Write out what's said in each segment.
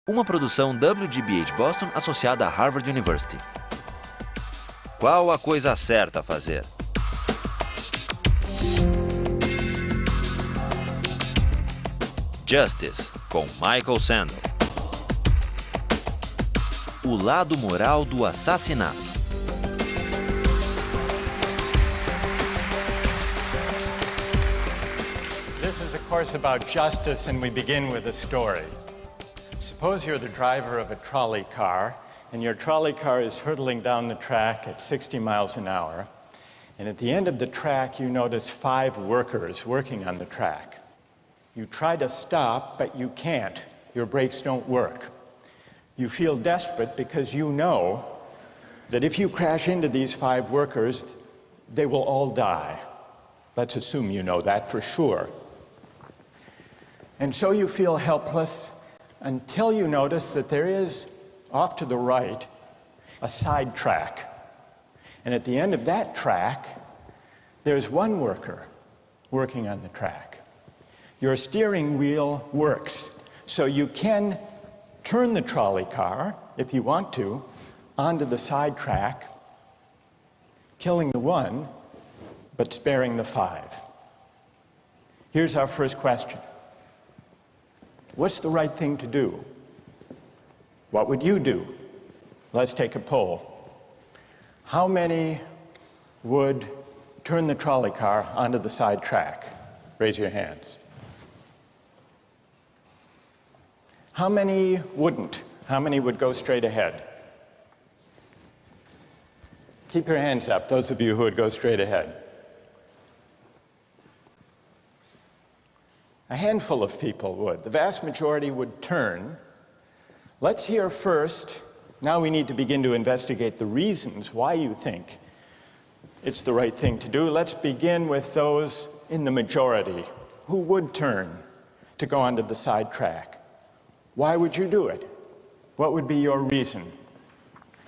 Uma produção WGBH Boston associada a Harvard University. Qual a coisa certa a fazer? Justice, com Michael Sandel. O lado moral do assassinato. This is a course about justice, and we begin with a story. Suppose you're the driver of a trolley car, and your trolley car is hurtling down the track at 60 miles an hour, and at the end of the track you notice 5 workers working on the track. You try to stop, but you can't. Your brakes don't work. You feel desperate because you know that if you crash into these 5 workers, they will all die. Let's assume you know that for sure. And so you feel helpless until you notice that there is, off to the right, a side track. And at the end of that track, there's one worker working on the track. Your steering wheel works, so you can turn the trolley car, if you want to, onto the side track, killing the one, but sparing the 5. Here's our first question. What's the right thing to do? What would you do? Let's take a poll. How many would turn the trolley car onto the side track? Raise your hands. How many wouldn't? How many would go straight ahead? Keep your hands up, those of you who would go straight ahead. A handful of people would. The vast majority would turn. Let's hear first. Now we need to begin to investigate the reasons why you think it's the right thing to do. Let's begin with those in the majority who would turn to go onto the side track. Why would you do it? What would be your reason?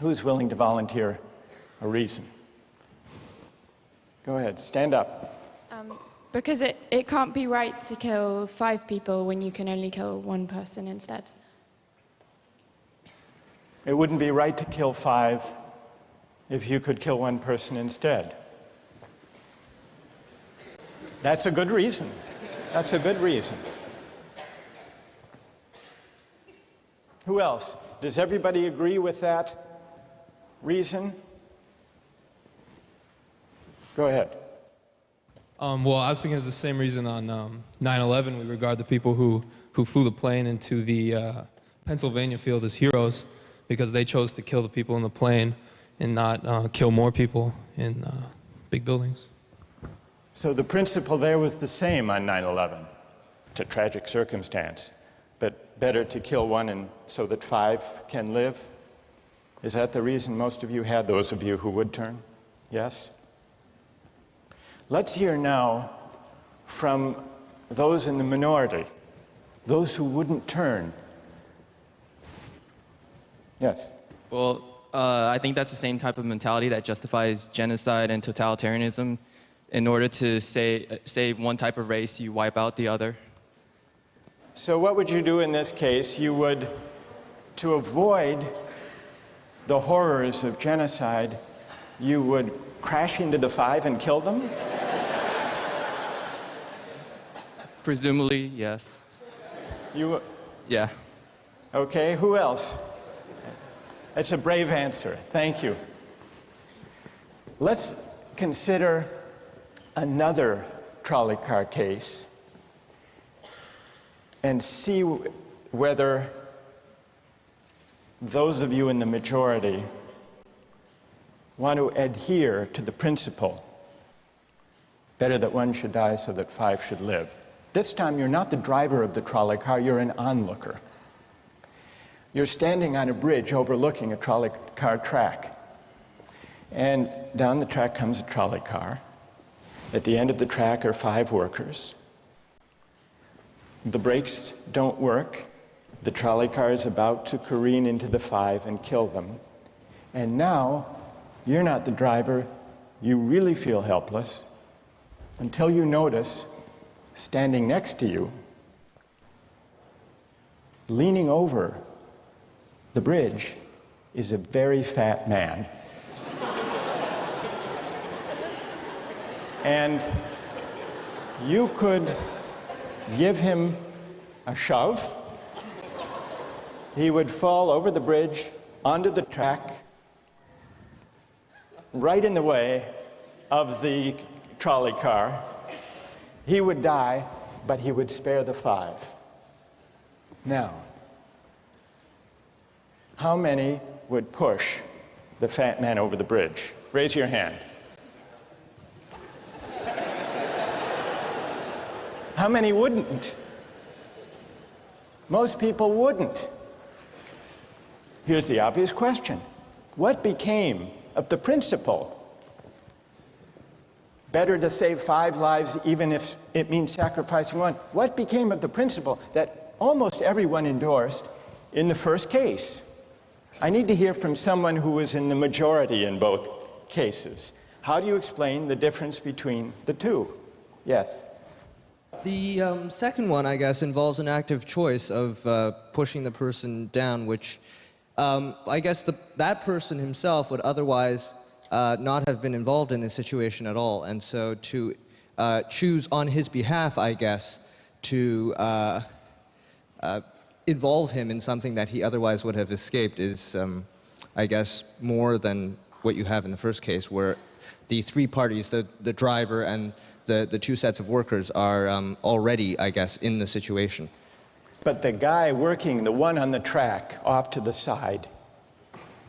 Who's willing to volunteer a reason? Go ahead, stand up. Because it can't be right to kill 5 people when you can only kill 1 person instead. It wouldn't be right to kill 5 if you could kill 1 person instead. That's a good reason. That's a good reason. Who else? Does everybody agree with that reason? Go ahead. Well, I was thinking it's the same reason on 9/11. We regard the people who flew the plane into the Pennsylvania field as heroes because they chose to kill the people in the plane and not kill more people in big buildings. So the principle there was the same on 9/11. It's a tragic circumstance, but better to kill 1 and so that 5 can live? Is that the reason most of you had, those of you who would turn? Yes? Let's hear now from those in the minority, those who wouldn't turn. Yes? Well, I think that's the same type of mentality that justifies genocide and totalitarianism. In order to save one type of race, you wipe out the other. So what would you do in this case? You would, to avoid the horrors of genocide, you would crash into the 5 and kill them? Presumably, yes. You? Yeah. Okay, who else? That's a brave answer. Thank you. Let's consider another trolley car case and see whether those of you in the majority want to adhere to the principle, better that 1 should die so that 5 should live. This time you're not the driver of the trolley car, you're an onlooker. You're standing on a bridge overlooking a trolley car track. And down the track comes a trolley car. At the end of the track are 5 workers. The brakes don't work. The trolley car is about to careen into the 5 and kill them. And now, you're not the driver. You really feel helpless until you notice, standing next to you, leaning over The bridge is a very fat man. And you could give him a shove. He would fall over the bridge, onto the track, right in the way of the trolley car. He would die, but he would spare the 5. Now, how many would push the fat man over the bridge? Raise your hand. How many wouldn't? Most people wouldn't. Here's the obvious question. What became of the principle? Better to save 5 lives even if it means sacrificing 1. What became of the principle that almost everyone endorsed in the first case? I need to hear from someone who was in the majority in both cases. How do you explain the difference between the two? Yes? The second one, I guess, involves an active choice of pushing the person down, which I guess that person himself would otherwise not have been involved in this situation at all. And so to choose on his behalf, I guess, to involve him in something that he otherwise would have escaped is, I guess, more than what you have in the first case, where the 3 parties, the driver and the 2 sets of workers are already, I guess, in the situation. But the guy working, the one on the track off to the side,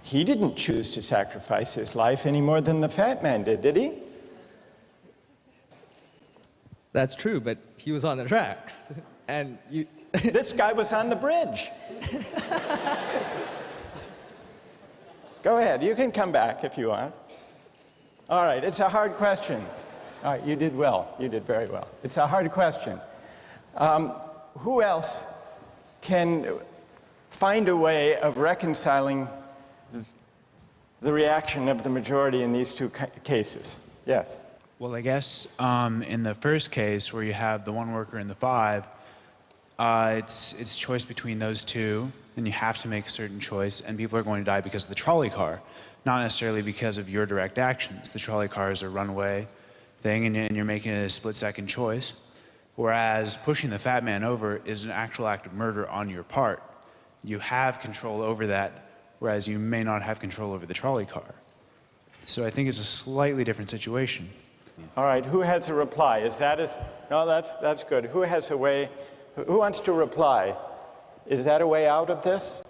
he didn't choose to sacrifice his life any more than the fat man did he? That's true, but he was on the tracks. And you... This guy was on the bridge. Go ahead, you can come back if you want. All right, it's a hard question. All right, you did well. You did very well. It's a hard question. Who else can find a way of reconciling the reaction of the majority in these 2 cases? Yes? Well, I guess in the first case, where you have the 1 worker and the 5, it's choice between those 2, and you have to make a certain choice, and people are going to die because of the trolley car, not necessarily because of your direct actions. The trolley car is a runaway thing, and you're making a split-second choice, whereas pushing the fat man over is an actual act of murder on your part. You have control over that, whereas you may not have control over the trolley car. So I think it's a slightly different situation. All right, who has a reply? No, that's good. Who has a way, who wants to reply? Is that a way out of this?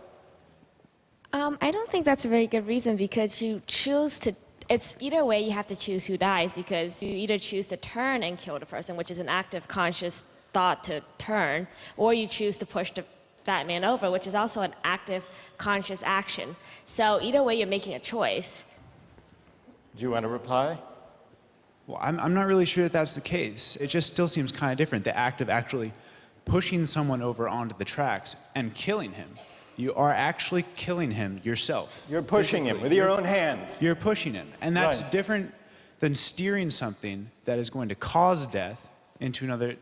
I don't think that's a very good reason, because you choose to, it's either way you have to choose who dies, because you either choose to turn and kill the person, which is an active conscious thought to turn, or you choose to push the fat man over, which is also an active conscious action. So either way you're making a choice. Do you want to reply? Well, I'm not really sure that that's the case. It just still seems kind of different, the act of actually pushing someone over onto the tracks and killing him. You are actually killing him yourself. You're pushing him with your own hands. You're pushing him. And that's Right. different than steering something that is going to cause death into another.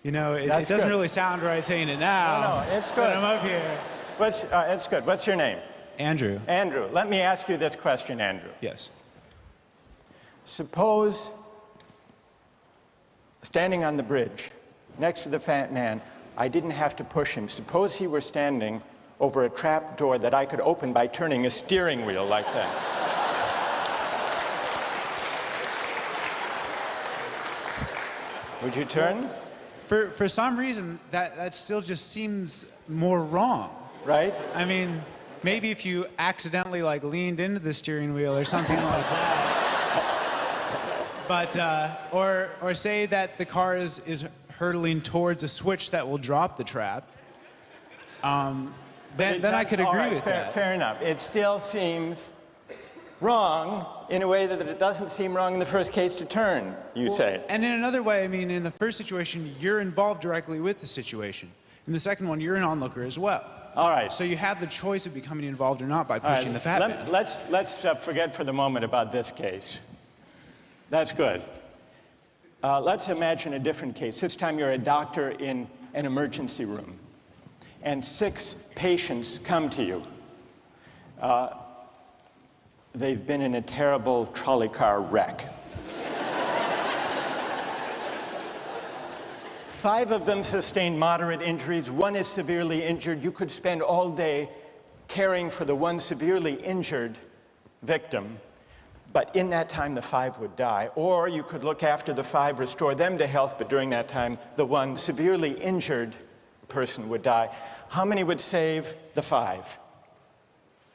You know, it doesn't good. really sound right saying it now. No, it's good. But I'm up here. It's good. What's your name? Andrew. Andrew. Let me ask you this question, Andrew. Yes. Suppose, standing on the bridge next to the fat man, I didn't have to push him. Suppose he were standing over a trap door that I could open by turning a steering wheel like that. Would you turn? For some reason, that still just seems more wrong. Right? I mean, maybe if you accidentally leaned into the steering wheel or something like that. But, or say that the car is hurtling towards a switch that will drop the trap. Then I could agree with that. Fair enough. It still seems wrong in a way that it doesn't seem wrong in the first case to turn, you say. And in another way, I mean, in the first situation, you're involved directly with the situation. In the second one, you're an onlooker as well. All right. So you have the choice of becoming involved or not by pushing the fat man. Let's forget for the moment about this case. That's good. Let's imagine a different case. This time you're a doctor in an emergency room. and 6 patients come to you. They've been in a terrible trolley car wreck. 5 of them sustained moderate injuries. 1 is severely injured. You could spend all day caring for the 1 severely injured victim, but in that time the 5 would die. Or you could look after the 5, restore them to health, but during that time the 1 severely injured person would die. How many would save the 5?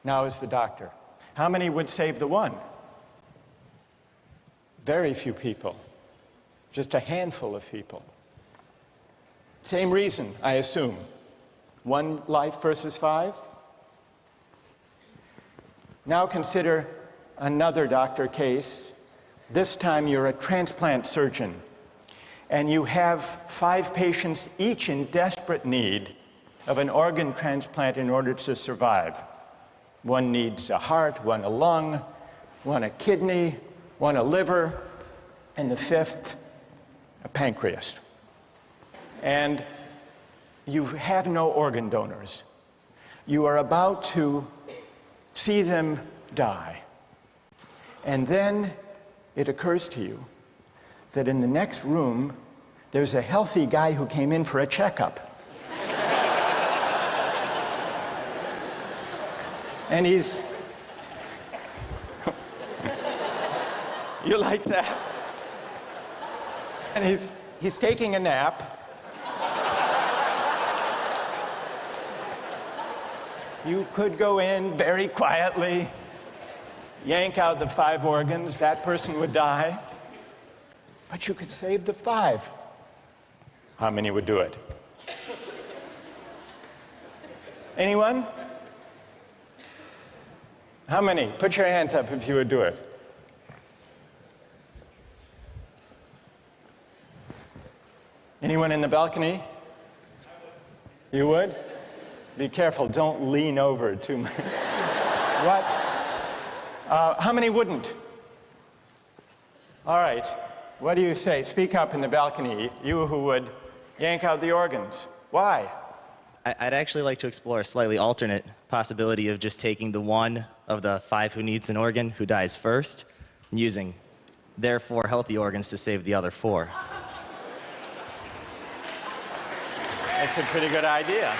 Now is the doctor. How many would save the 1? Very few people. Just a handful of people. Same reason, I assume. 1 life versus 5? Now consider another doctor case. This time you're a transplant surgeon, and you have 5 patients, each in desperate need of an organ transplant in order to survive. 1 needs a heart, 1 a lung, 1 a kidney, 1 a liver, and the 5th, a pancreas. And you have no organ donors. You are about to see them die. And then it occurs to you that in the next room, there's a healthy guy who came in for a checkup. And he's... You like that? And he's taking a nap. You could go in very quietly, yank out the 5 organs, that person would die. But you could save the 5. How many would do it? Anyone? How many? Put your hands up if you would do it. Anyone in the balcony? You would? Be careful, don't lean over too much. What? How many wouldn't? All right, what do you say? Speak up in the balcony, you who would yank out the organs. Why? I'd actually like to explore a slightly alternate possibility of just taking the 1 of the 5 who needs an organ, who dies first, and using their 4 healthy organs to save the other 4. That's a pretty good idea.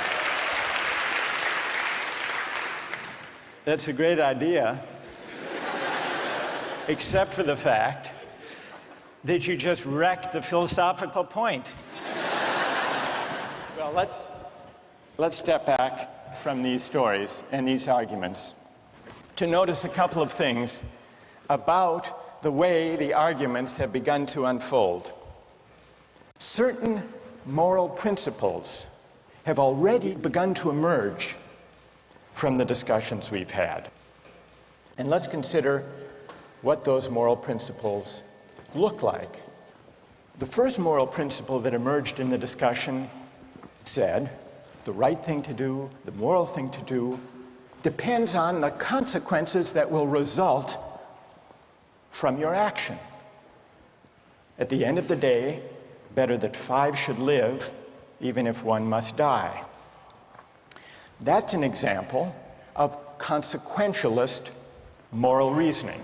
That's a great idea, except for the fact that you just wrecked the philosophical point. Well, let's step back from these stories and these arguments to notice a couple of things about the way the arguments have begun to unfold. Certain moral principles have already begun to emerge from the discussions we've had. And let's consider what those moral principles look like. The first moral principle that emerged in the discussion said, the right thing to do, the moral thing to do, depends on the consequences that will result from your action. At the end of the day, better that 5 should live, even if 1 must die. That's an example of consequentialist moral reasoning.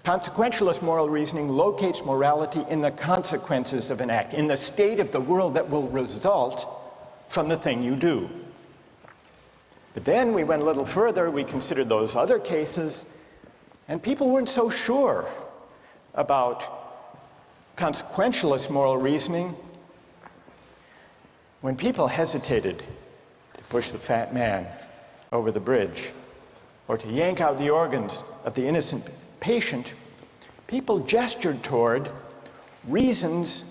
Consequentialist moral reasoning locates morality in the consequences of an act, in the state of the world that will result from the thing you do. But then we went a little further, we considered those other cases, and people weren't so sure about consequentialist moral reasoning. When people hesitated to push the fat man over the bridge or to yank out the organs of the innocent patient, people gestured toward reasons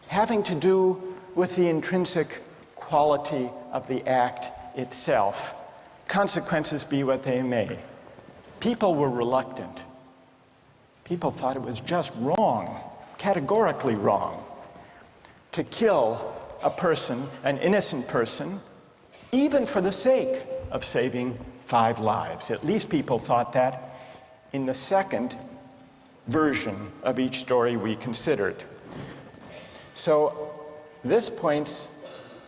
having to do with the intrinsic quality of the act itself. Consequences be what they may. People were reluctant. People thought it was just wrong, categorically wrong, to kill a person, an innocent person, even for the sake of saving 5 lives. At least people thought that in the second version of each story we considered. So this points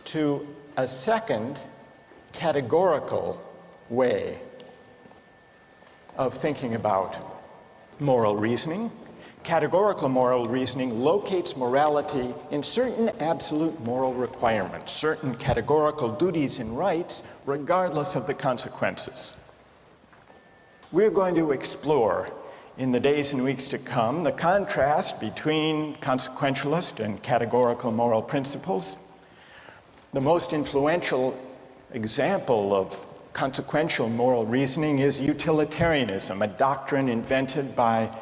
to a second categorical way of thinking about moral reasoning. Categorical moral reasoning locates morality in certain absolute moral requirements, certain categorical duties and rights, regardless of the consequences. We're going to explore in the days and weeks to come the contrast between consequentialist and categorical moral principles. The most influential example of consequential moral reasoning is utilitarianism, a doctrine invented by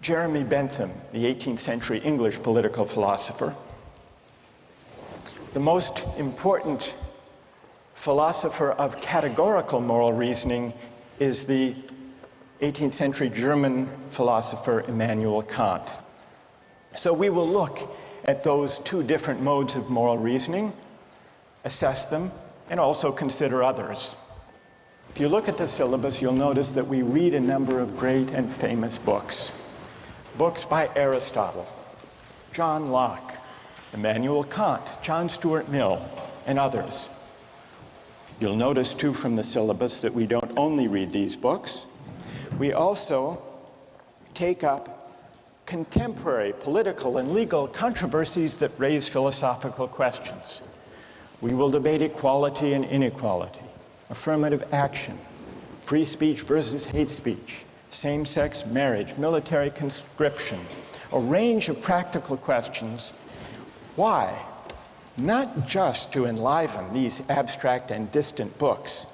Jeremy Bentham, the 18th century English political philosopher. The most important philosopher of categorical moral reasoning is the 18th century German philosopher Immanuel Kant. So we will look at those two different modes of moral reasoning, assess them, and also consider others. If you look at the syllabus, you'll notice that we read a number of great and famous books. Books by Aristotle, John Locke, Immanuel Kant, John Stuart Mill, and others. You'll notice, too, from the syllabus that we don't only read these books, we also take up contemporary political and legal controversies that raise philosophical questions. We will debate equality and inequality, affirmative action, free speech versus hate speech, same-sex marriage, military conscription, a range of practical questions. Why? Not just to enliven these abstract and distant books,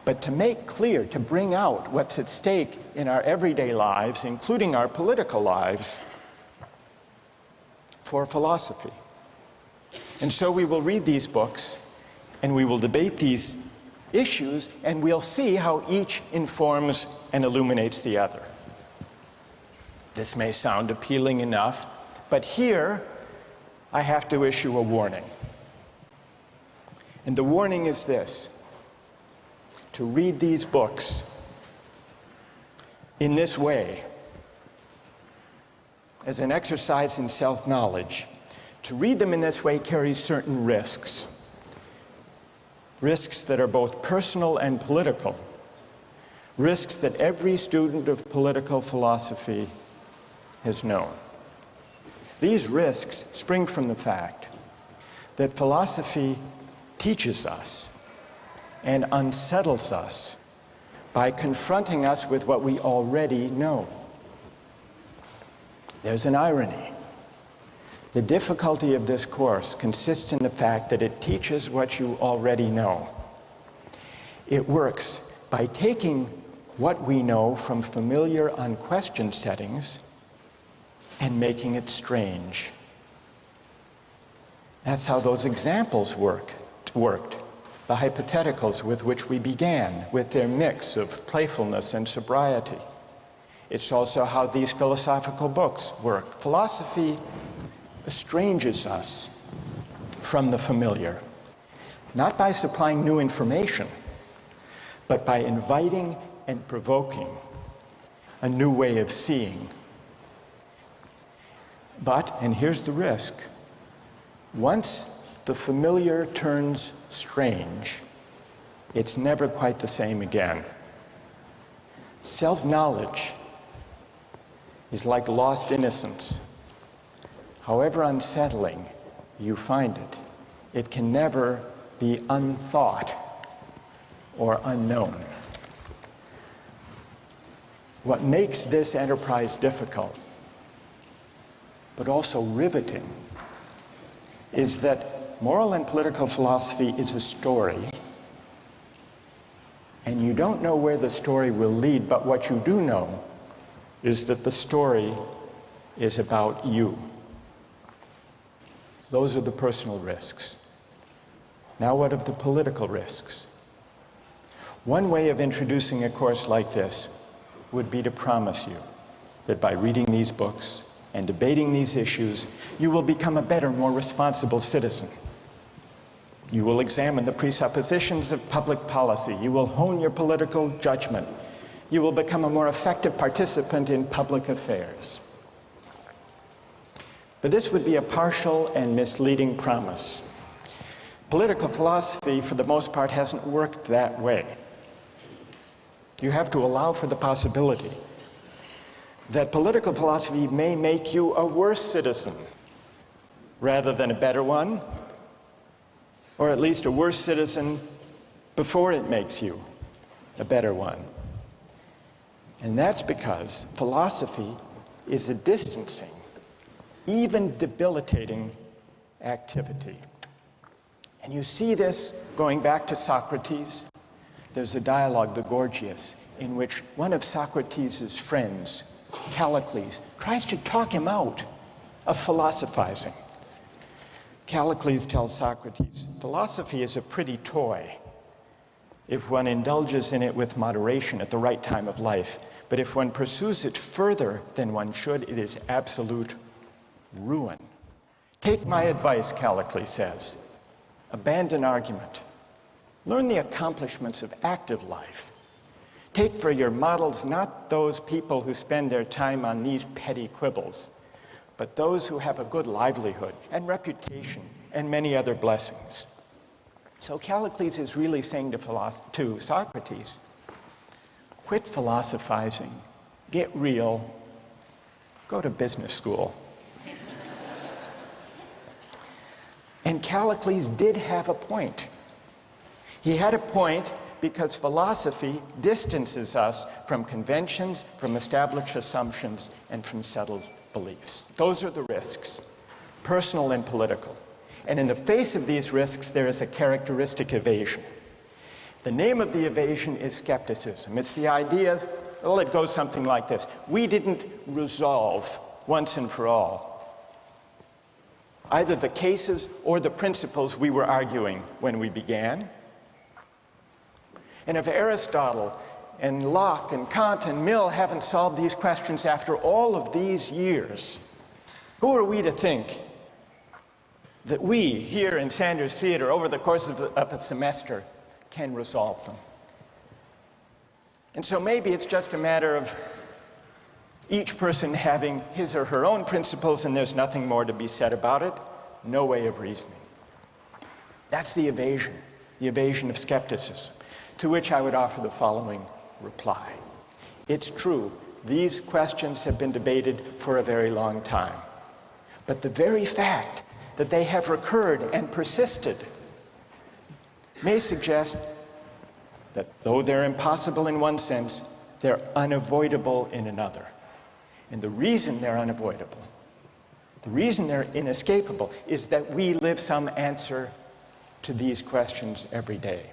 but to make clear, to bring out what's at stake in our everyday lives, including our political lives, for philosophy. And so we will read these books, and we will debate these issues, and we'll see how each informs and illuminates the other. This may sound appealing enough, but here I have to issue a warning. And the warning is this: to read these books in this way, as an exercise in self-knowledge, to read them in this way carries certain risks. Risks that are both personal and political. Risks that every student of political philosophy has known. These risks spring from the fact that philosophy teaches us and unsettles us by confronting us with what we already know. There's an irony. The difficulty of this course consists in the fact that it teaches what you already know. It works by taking what we know from familiar, unquestioned settings and making it strange. That's how those examples worked. The hypotheticals with which we began, with their mix of playfulness and sobriety. It's also how these philosophical books work. Philosophy estranges us from the familiar, not by supplying new information, but by inviting and provoking a new way of seeing. But, and here's the risk, once the familiar turns strange, it's never quite the same again. Self-knowledge is like lost innocence. However unsettling you find it, it can never be unthought or unknown. What makes this enterprise difficult, but also riveting, is that moral and political philosophy is a story, and you don't know where the story will lead, but what you do know is that the story is about you. Those are the personal risks. Now what of the political risks? One way of introducing a course like this would be to promise you that by reading these books and debating these issues, you will become a better, more responsible citizen. You will examine the presuppositions of public policy. You will hone your political judgment. You will become a more effective participant in public affairs. But this would be a partial and misleading promise. Political philosophy, for the most part, hasn't worked that way. You have to allow for the possibility that political philosophy may make you a worse citizen rather than a better one, or at least a worse citizen before it makes you a better one. And that's because philosophy is a distancing, even debilitating activity. And you see this going back to Socrates. There's a dialogue, the Gorgias, in which one of Socrates' friends, Callicles, tries to talk him out of philosophizing. Callicles tells Socrates, philosophy is a pretty toy if one indulges in it with moderation at the right time of life. But if one pursues it further than one should, it is absolute ruin. Take my advice, Callicles says. Abandon argument. Learn the accomplishments of active life. Take for your models not those people who spend their time on these petty quibbles, but those who have a good livelihood and reputation and many other blessings. So Callicles is really saying to Socrates, quit philosophizing, get real, go to business school. And Callicles did have a point. He had a point because philosophy distances us from conventions, from established assumptions, and from settled beliefs. Those are the risks, personal and political. And in the face of these risks, there is a characteristic evasion. The name of the evasion is skepticism. It's the idea, well, it goes something like this. We didn't resolve once and for all either the cases or the principles we were arguing when we began. And if Aristotle and Locke and Kant and Mill haven't solved these questions after all of these years, who are we to think that we here in Sanders Theater over the course of a semester can resolve them? And so maybe it's just a matter of each person having his or her own principles and there's nothing more to be said about it. No way of reasoning. That's the evasion of skepticism, to which I would offer the following reply. It's true, these questions have been debated for a very long time. But the very fact that they have recurred and persisted may suggest that though they're impossible in one sense, they're unavoidable in another. And the reason they're unavoidable, the reason they're inescapable, is that we live some answer to these questions every day.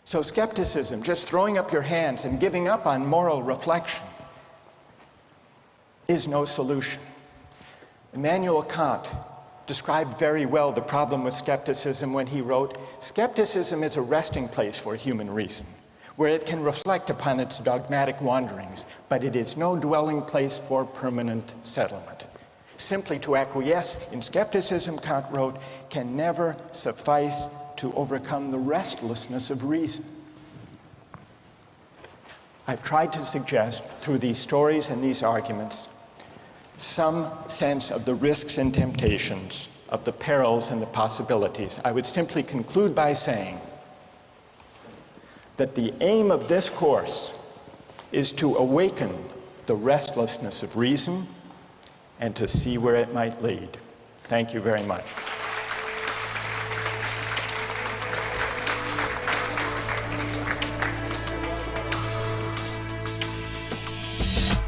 So skepticism, just throwing up your hands and giving up on moral reflection, is no solution. Immanuel Kant described very well the problem with skepticism when he wrote, "Skepticism is a resting place for human reason, where it can reflect upon its dogmatic wanderings, but it is no dwelling place for permanent settlement. Simply to acquiesce in skepticism," Kant wrote, "can never suffice to overcome the restlessness of reason." I've tried to suggest through these stories and these arguments some sense of the risks and temptations, of the perils and the possibilities. I would simply conclude by saying that the aim of this course is to awaken the restlessness of reason and to see where it might lead. Thank you very much.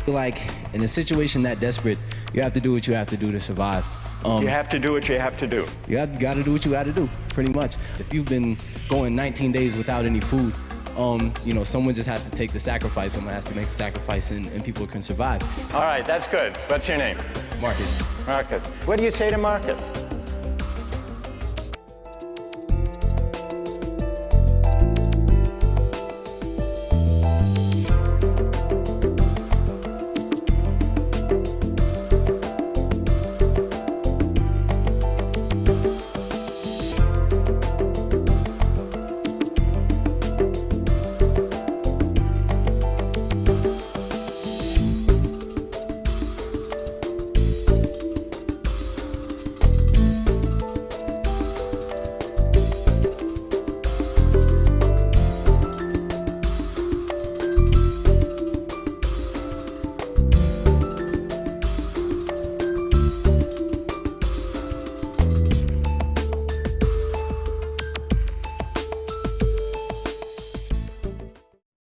Like, in a situation that desperate, you have to do what you have to do to survive. You have to do what you have to do. You got to do what you got to do, pretty much. If you've been going 19 days without any food, you know, someone just has to take the sacrifice. Someone has to make the sacrifice, and people can survive. All right, that's good. What's your name? Marcus. Marcus. What do you say to Marcus?